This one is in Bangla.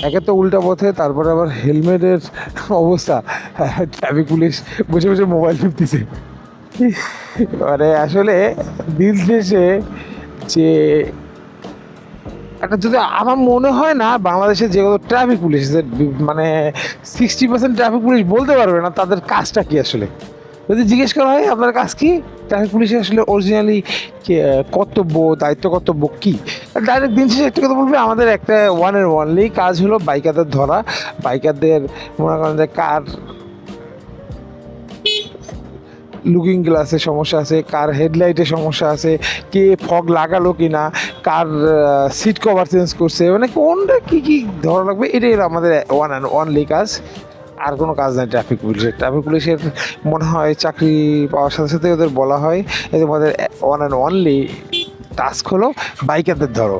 একে তো উল্টা পথে, তারপরে আবার হেলমেটের অবস্থা, ট্রাফিক পুলিশ বসে বসে মোবাইল টিপতেছে। মানে আসলে দিন শেষে যে একটা, যদি আমার মনে হয় না বাংলাদেশে যেগুলো ট্রাফিক পুলিশ, মানে 60% ট্রাফিক পুলিশ বলতে পারবে না তাদের কাজটা কি আসলে। যদি জিজ্ঞেস করা হয় আপনার কাজ কি, ট্রাফিক পুলিশের আসলে অরিজিনালি কর্তব্য, দায়িত্ব কর্তব্য কি, ডাইরেক্ট দিন শেষে একটা কথা বলবে, আমাদের একটা ওয়ান এন্ড ওয়ানলি কাজ হলো বাইকারদের ধরা। বাইকারদের মনে করেন যে কার লুকিং গ্লাসে সমস্যা আছে, কার হেডলাইটে সমস্যা আছে, কে ফগ লাগালো কি না, কার সিট কভার চেঞ্জ করছে, মানে কোনটা কী কী ধরা লাগবে, এটাই হলো আমাদের ওয়ান অ্যান্ড ওয়ানলি কাজ। আর কোনো কাজ নাই ট্রাফিক পুলিশের। ট্রাফিক পুলিশের মনে হয় চাকরি পাওয়ার সাথে সাথে ওদের বলা হয়, এদের মধ্যে ওয়ান অ্যান্ড ওয়ানলি টাস্ক হলো বাইকারদের ধরো।